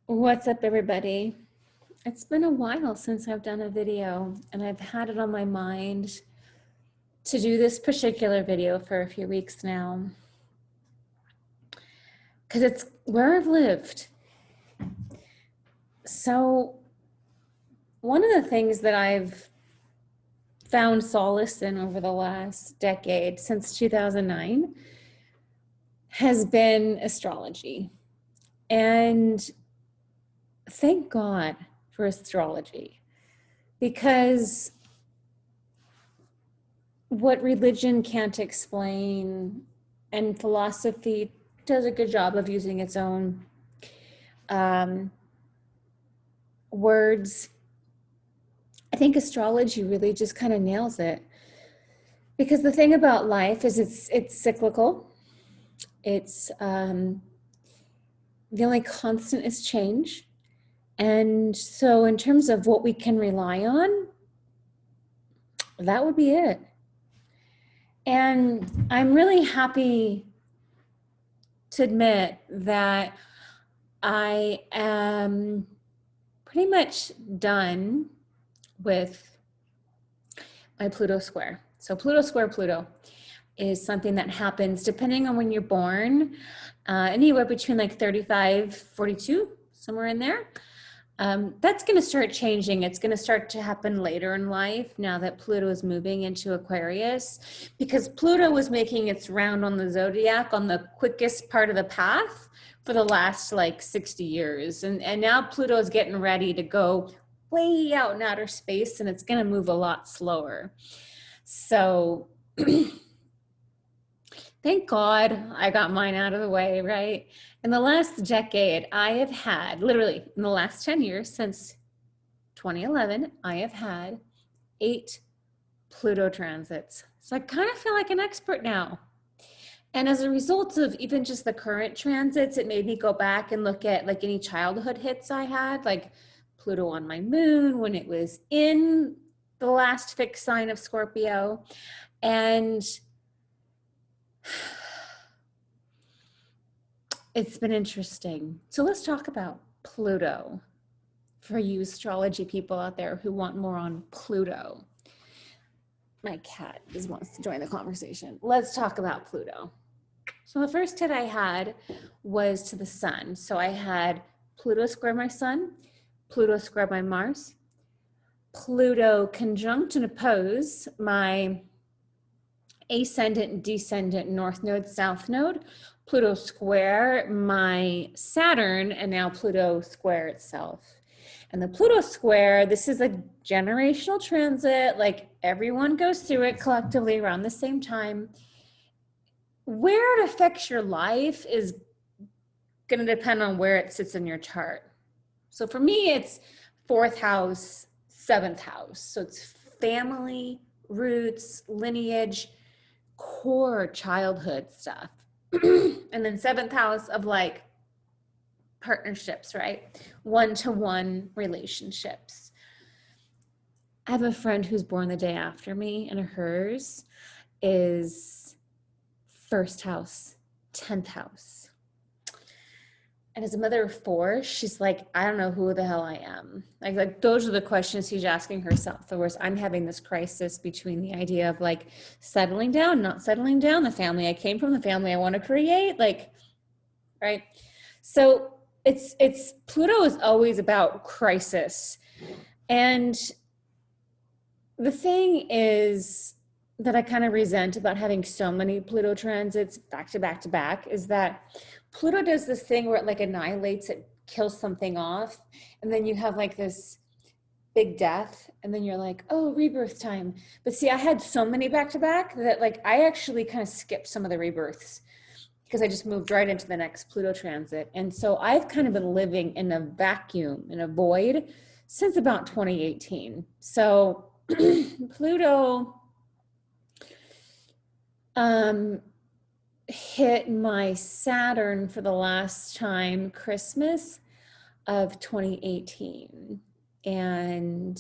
What's up, everybody? It's been a while since I've done a video, and I've had it on my mind to do this particular video for a few weeks now because it's where I've lived. So, one of the things that I've found solace in over the last decade, since 2009, has been astrology. And thank God for astrology, because what religion can't explain and philosophy does a good job of using its own um, words, I think astrology really just kind of nails it. Because the thing about life is it's cyclical. It's the only constant is change. And so in terms of what we can rely on, that would be it. And I'm really happy to admit that I am pretty much done with my Pluto square. So Pluto square Pluto is something that happens depending on when you're born, anywhere between like 35, 42, somewhere in there. That's going to start changing. It's going to start to happen later in life now that Pluto is moving into Aquarius, because Pluto was making its round on the zodiac on the quickest part of the path for the last like 60 years. And now Pluto is getting ready to go way out in outer space, and it's going to move a lot slower. So thank God I got mine out of the way, right? In the last decade, I have had, literally in the last 10 years, since 2011, I have had 8 Pluto transits. So I kind of feel like an expert now. And as a result of even just the current transits, it made me go back and look at like any childhood hits I had, like Pluto on my moon when it was in the last fixed sign of Scorpio. And it's been interesting. So let's talk about Pluto for you astrology people out there who want more on Pluto. My cat just wants to join the conversation. Let's talk about Pluto. So the first hit I had was to the sun. So I had Pluto square my sun, Pluto square my Mars, Pluto conjunct and oppose my ascendant and descendant north node, south node, Pluto square my Saturn, and now Pluto square itself. And the Pluto square, this is a generational transit, like everyone goes through it collectively around the same time. Where it affects your life is going to depend on where it sits in your chart. So for me, it's 4th house, 7th house. So it's family, roots, lineage, core childhood stuff. And then 7th house of like partnerships, right? One-to-one relationships. I have a friend who's born the day after me, and hers is 1st house, 10th house. And as a mother of 4, she's like, I don't know who the hell I am. Like those are the questions she's asking herself. Whereas I'm having this crisis between the idea of like settling down, not settling down, the family I came from, the family I want to create, like, right? So it's Pluto is always about crisis. And the thing is that I kind of resent about having so many Pluto transits back to back to back is that Pluto does this thing where it like annihilates, it kills something off, and then you have like this big death, and then you're like, oh, rebirth time. But see, I had so many back to back that like I actually kind of skipped some of the rebirths because I just moved right into the next Pluto transit. And so I've kind of been living in a vacuum, in a void since about 2018. So Pluto hit my Saturn for the last time Christmas of 2018. And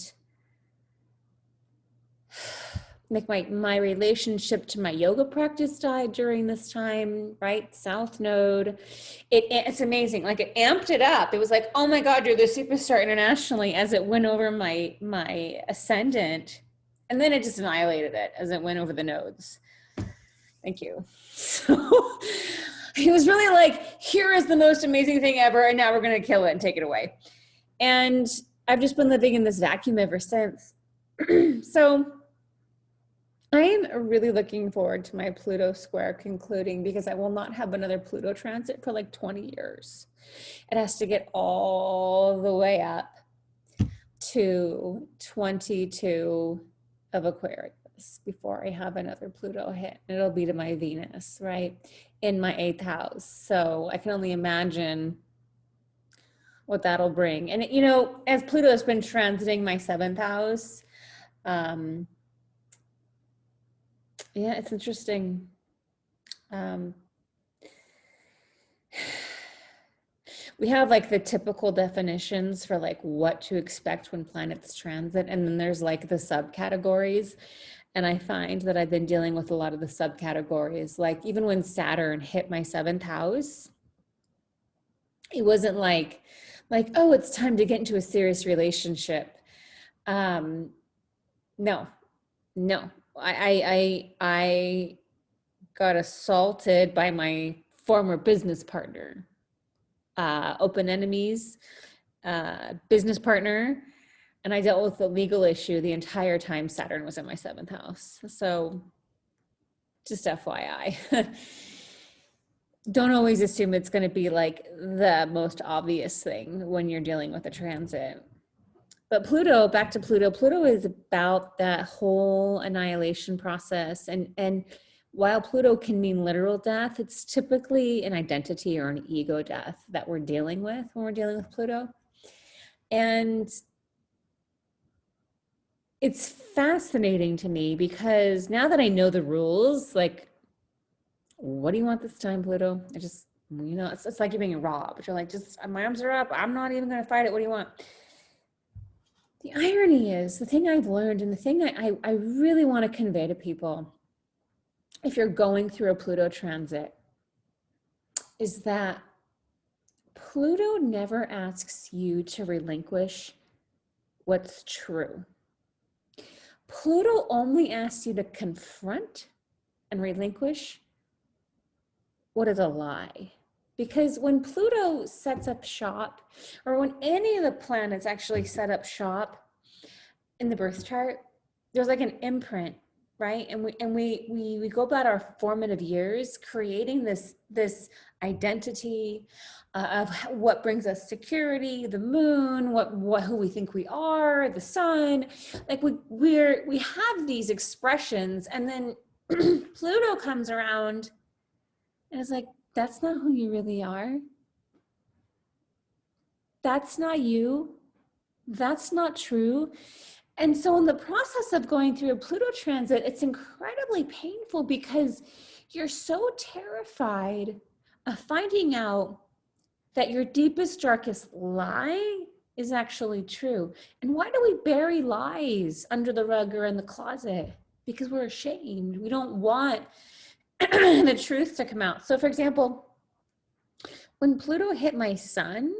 like my relationship to my yoga practice died during this time, right? South Node. It's amazing. Like it amped it up. It was like, oh my God, you're the superstar internationally as it went over my ascendant. And then it just annihilated it as it went over the nodes. Thank you. So he was really like, here is the most amazing thing ever. And now we're going to kill it and take it away. And I've just been living in this vacuum ever since. So I'm really looking forward to my Pluto square concluding, because I will not have another Pluto transit for like 20 years. It has to get all the way up to 22 of Aquarius before I have another Pluto hit. It'll be to my Venus, right? In my 8th house. So I can only imagine what that'll bring. And, you know, as Pluto has been transiting my 7th house, yeah, it's interesting. We have like the typical definitions for like what to expect when planets transit. And then there's like the subcategories. And I find that I've been dealing with a lot of the subcategories. Like even when Saturn hit my 7th house, it wasn't like, oh, it's time to get into a serious relationship. No. I got assaulted by my former business partner, open enemies, business partner, and I dealt with the legal issue the entire time Saturn was in my 7th house. So just FYI. Don't always assume it's going to be like the most obvious thing when you're dealing with a transit. But Pluto, back to Pluto, Pluto is about that whole annihilation process. And while Pluto can mean literal death, it's typically an identity or an ego death that we're dealing with when we're dealing with Pluto. And it's fascinating to me because now that I know the rules, like, what do you want this time, Pluto? I just, you know, it's like you're being robbed. You're like, just, my arms are up. I'm not even going to fight it. What do you want? The irony is, the thing I've learned and the thing I really want to convey to people, if you're going through a Pluto transit, is that Pluto never asks you to relinquish what's true. Pluto only asks you to confront and relinquish what is a lie. Because when Pluto sets up shop, or when any of the planets actually set up shop in the birth chart, there's like an imprint, right? And we go about our formative years creating this identity of what brings us security, the moon, who we think we are, the sun. Like we have these expressions, and then Pluto comes around and it's like, that's not who you really are. That's not you. That's not true. And so in the process of going through a Pluto transit, it's incredibly painful because you're so terrified of finding out that your deepest, darkest lie is actually true. And why do we bury lies under the rug or in the closet? Because we're ashamed. We don't want the truth to come out. So for example, when Pluto hit my sun,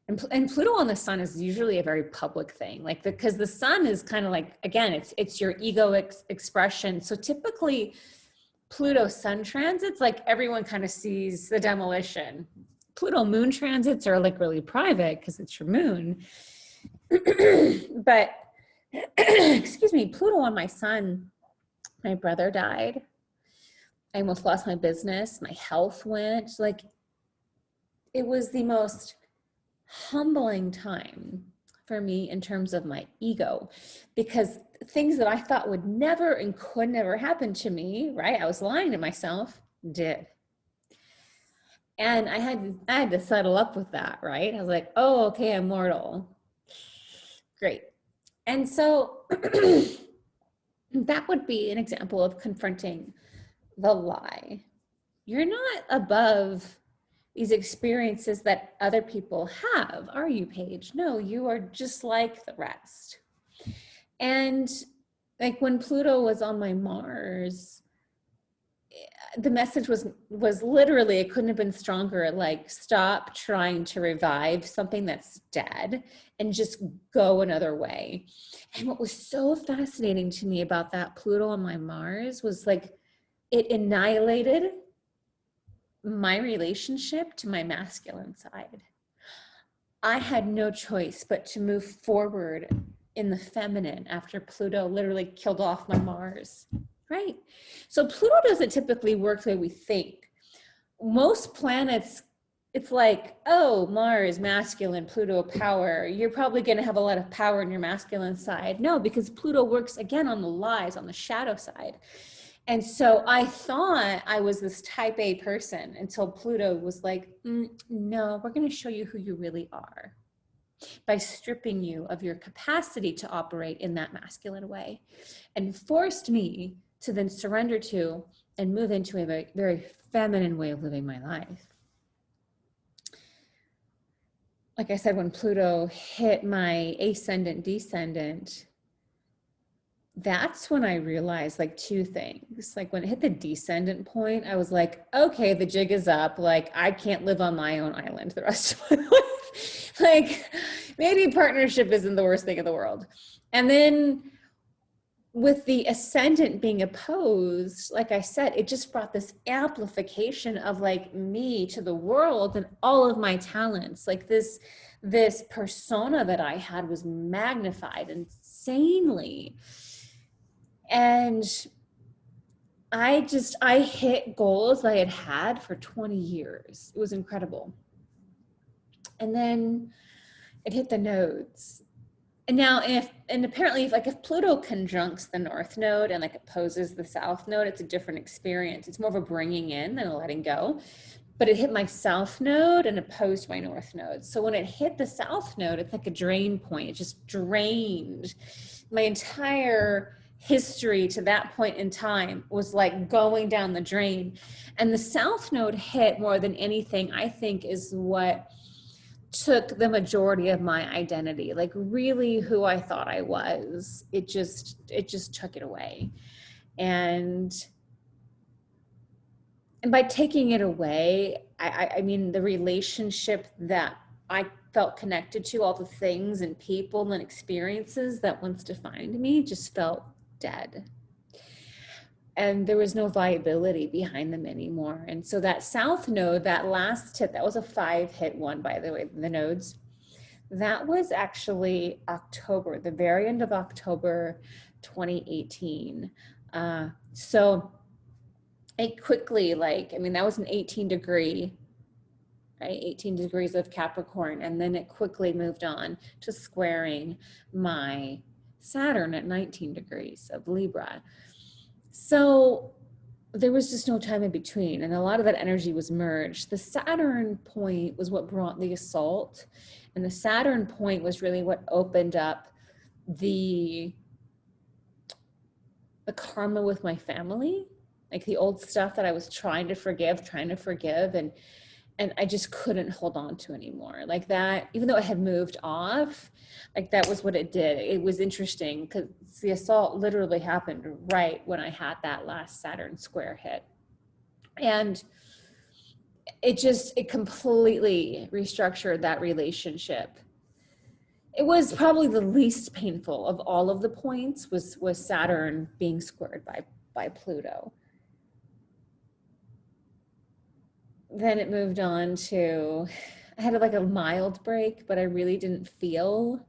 and Pluto on the sun is usually a very public thing, like because the sun is kind of like, again, it's your ego expression. So typically Pluto sun transits, like everyone kind of sees the demolition. Pluto moon transits are like really private because it's your moon. But excuse me, Pluto on my sun, my brother died. I almost lost my business. My health went, like, it was the most humbling time for me in terms of my ego, because things that I thought would never and could never happen to me, right? I was lying to myself, did. And I had to settle up with that, right? I was like, oh, okay, I'm mortal. Great. And so that would be an example of confronting the lie. You're not above these experiences that other people have, are you, Paige? No, you are just like the rest. And Like when Pluto was on my Mars, the message was literally, it couldn't have been stronger, like stop trying to revive something that's dead and just go another way. And what was so fascinating to me about that Pluto on my Mars was like it annihilated my relationship to my masculine side. I had no choice but to move forward in the feminine after Pluto literally killed off my Mars, right? So Pluto doesn't typically work the way we think. Most planets, it's like, oh, Mars, masculine, Pluto, power. You're probably going to have a lot of power in your masculine side. No, because Pluto works again on the lies, on the shadow side. And so I thought I was this type A person until Pluto was like, no, we're going to show you who you really are by stripping you of your capacity to operate in that masculine way, and forced me to then surrender to and move into a very, very feminine way of living my life. Like I said, when Pluto hit my ascendant, descendant, that's when I realized like two things. Like when it hit the descendant point, I was like, okay, the jig is up. Like I can't live on my own island the rest of my life. Like maybe partnership isn't the worst thing in the world. And then with the ascendant being opposed, like I said, it just brought this amplification of like me to the world and all of my talents. Like this persona that I had was magnified insanely. And I hit goals I had for 20 years. It was incredible. And then it hit the nodes. And now apparently if Pluto conjuncts the north node and like opposes the south node, it's a different experience. It's more of a bringing in than a letting go. But it hit my south node and opposed my north node. So when it hit the south node, it's like a drain point. It just drained my entire history to that point in time was like going down the drain. And the south node hit more than anything, I think, is what took the majority of my identity, like really who I thought I was. It just took it away. And by taking it away, I mean the relationship that I felt connected to, all the things and people and experiences that once defined me, just felt dead. And there was no viability behind them anymore. And so that south node, that last hit, that was a 5-hit one, by the way, the nodes. That was actually October, the very end of October 2018. So it quickly, like, I mean, that was an 18-degree, right? 18 degrees of Capricorn. And then it quickly moved on to squaring my Saturn at 19 degrees of Libra. So there was just no time in between. And a lot of that energy was merged. The Saturn point was what brought the assault. And the Saturn point was really what opened up the karma with my family, like the old stuff that I was trying to forgive, and I just couldn't hold on to anymore. Like that, even though it had moved off, like that was what it did. It was interesting because the assault literally happened right when I had that last Saturn square hit. And it completely restructured that relationship. It was probably the least painful of all of the points was Saturn being squared by Pluto. Then it moved on to, I had like a mild break, but I really didn't feel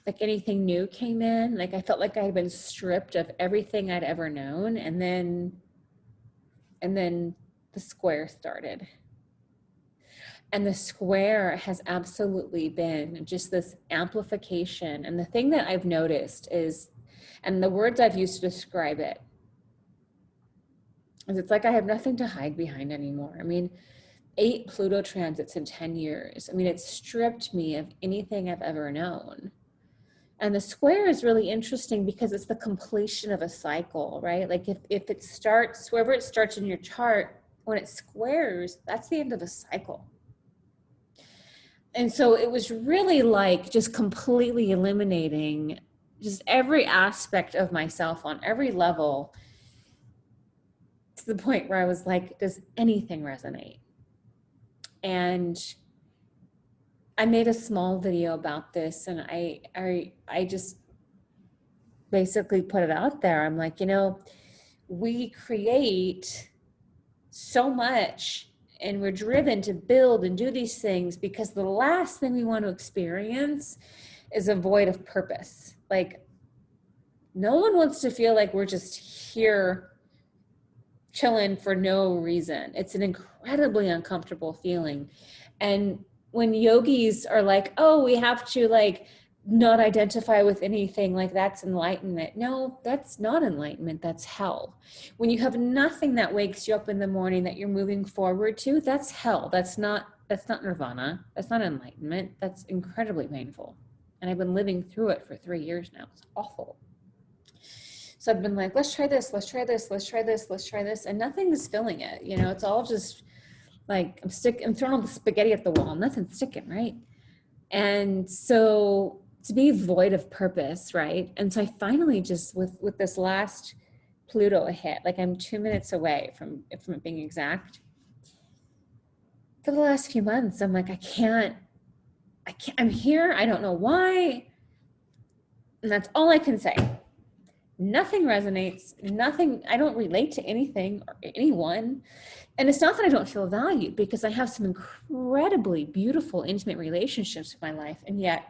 like anything new came in. Like I felt like I had been stripped of everything I'd ever known. And then the square started. And the square has absolutely been just this amplification. And the thing that I've noticed is, and the words I've used to describe it, is it's like I have nothing to hide behind anymore. I mean, 8 Pluto transits in 10 years. I mean, it stripped me of anything I've ever known. And the square is really interesting because it's the completion of a cycle, right? Like if it starts, wherever it starts in your chart, when it squares, that's the end of a cycle. And so it was really like just completely eliminating just every aspect of myself on every level, to the point where I was like, does anything resonate? And I made a small video about this, and I just basically put it out there. I'm like, we create so much, and we're driven to build and do these things because the last thing we want to experience is a void of purpose. Like, no one wants to feel like we're just here chilling for no reason. It's an incredibly uncomfortable feeling. And when yogis are like, oh, we have to like not identify with anything, like that's enlightenment. No, that's not enlightenment, that's hell. When you have nothing that wakes you up in the morning that you're moving forward to, that's hell. That's not nirvana. That's not enlightenment. That's incredibly painful. And I've been living through it for 3 years now. It's awful. So I've been like, let's try this, let's try this, let's try this, let's try this. And nothing is filling it. It's all just like I'm throwing all the spaghetti at the wall. Nothing's sticking, right? And so to be void of purpose, right? And so I finally just with this last Pluto hit, like I'm 2 minutes away from it being exact. For the last few months, I'm like, I can't, I'm here. I don't know why. And that's all I can say. Nothing resonates, I don't relate to anything or anyone. And it's not that I don't feel valued, because I have some incredibly beautiful, intimate relationships in my life. And yet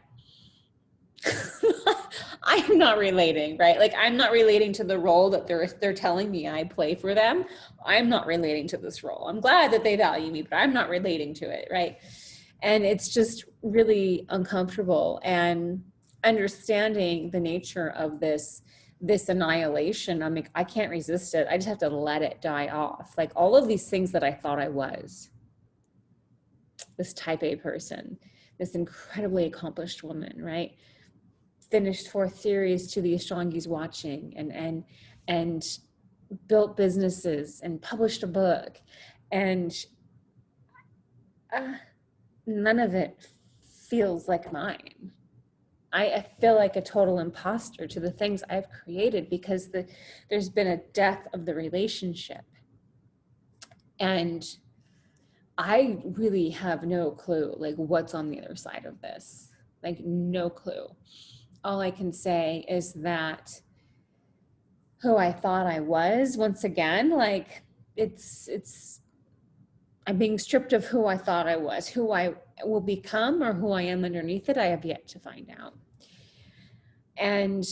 I'm not relating, right? Like, I'm not relating to the role that they're telling me I play for them. I'm not relating to this role. I'm glad that they value me, but I'm not relating to it, right? And it's just really uncomfortable. And understanding the nature of this annihilation, I'm like, I can't resist it. I just have to let it die off. Like, all of these things that I thought I was, this type A person, this incredibly accomplished woman, right? Finished 4 series to the Astrology's watching, and built businesses and published a book, and none of it feels like mine. I feel like a total imposter to the things I've created, because there's been a death of the relationship. And I really have no clue, like, what's on the other side of this. Like, no clue. All I can say is that who I thought I was, once again, like, I'm being stripped of who I thought I was. Who I will become, or who I am underneath it, I have yet to find out. And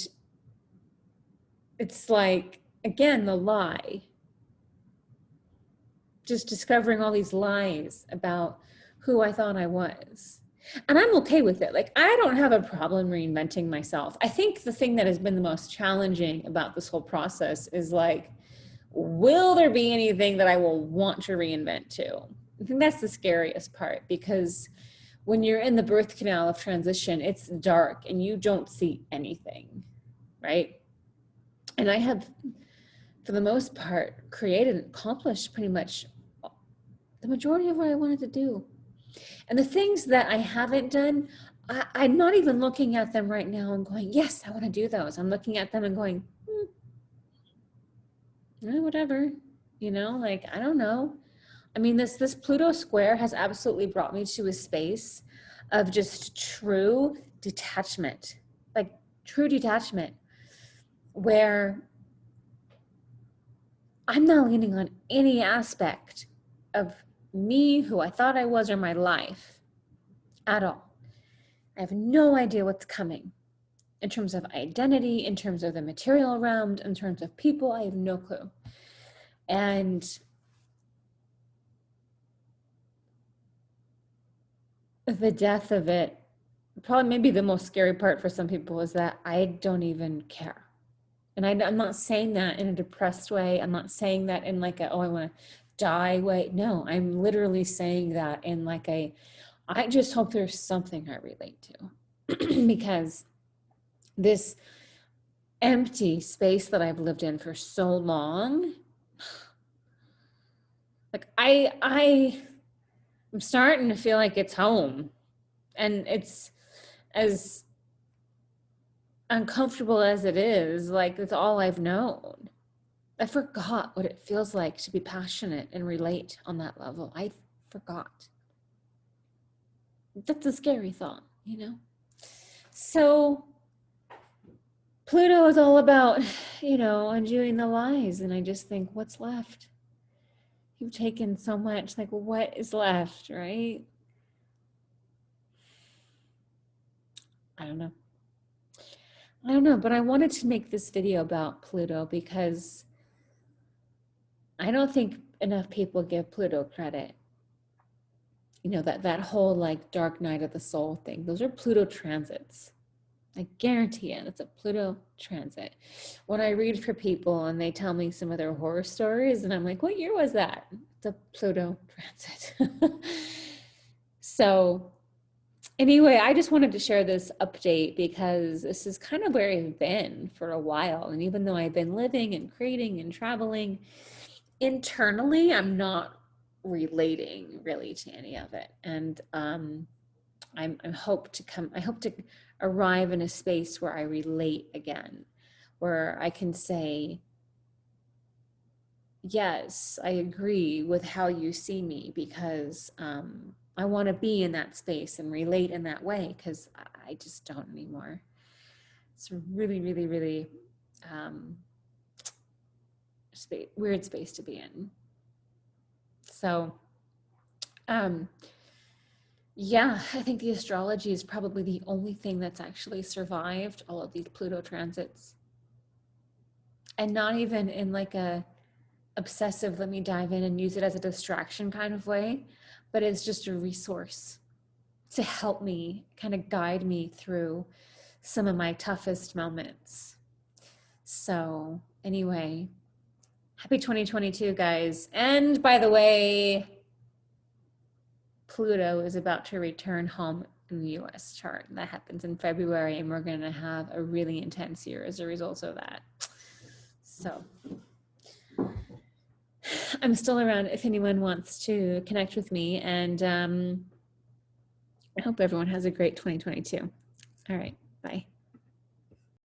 it's like, again, the lie. Just discovering all these lies about who I thought I was. And I'm okay with it. Like, I don't have a problem reinventing myself. I think the thing that has been the most challenging about this whole process is like, will there be anything that I will want to reinvent to? I think that's the scariest part, because when you're in the birth canal of transition, it's dark and you don't see anything, right? And I have, for the most part, created and accomplished pretty much the majority of what I wanted to do. And the things that I haven't done, I'm not even looking at them right now and going, yes, I want to do those. I'm looking at them and going, whatever, like, I don't know. I mean, this Pluto square has absolutely brought me to a space of just true detachment, like true detachment, where I'm not leaning on any aspect of me, who I thought I was, or my life at all. I have no idea what's coming in terms of identity, in terms of the material realm, in terms of people. I have no clue. And the death of it, probably maybe the most scary part for some people, is that I don't even care. And I'm not saying that in a depressed way. I'm not saying that in like I want to die way. No, I'm literally saying that in like I just hope there's something I relate to. Because this empty space that I've lived in for so long, like I'm starting to feel like it's home. And it's as uncomfortable as it is, like it's all I've known. I forgot what it feels like to be passionate and relate on that level. I forgot. That's a scary thought, you know? So Pluto is all about, undoing the lies. And I just think, what's left? You've taken so much, like, what is left, right? I don't know. But I wanted to make this video about Pluto because I don't think enough people give Pluto credit. That whole like dark night of the soul thing. Those are Pluto transits. I guarantee it. It's a Pluto transit. When I read for people and they tell me some of their horror stories, and I'm like, what year was that? It's a Pluto transit. So anyway, I just wanted to share this update because this is kind of where I've been for a while. And even though I've been living and creating and traveling, internally, I'm not relating really to any of it. And I hope to arrive in a space where I relate again, where I can say, yes, I agree with how you see me, because I want to be in that space and relate in that way, because I just don't anymore. It's a really, really, really weird space to be in. So, yeah, I think the astrology is probably the only thing that's actually survived all of these Pluto transits. And not even in like a obsessive, let me dive in and use it as a distraction kind of way, but it's just a resource to help me kind of guide me through some of my toughest moments. So anyway, happy 2022, guys. And by the way, Pluto is about to return home in the US chart. That happens in February, and we're going to have a really intense year as a result of that. So I'm still around if anyone wants to connect with me, and I hope everyone has a great 2022. All right, bye.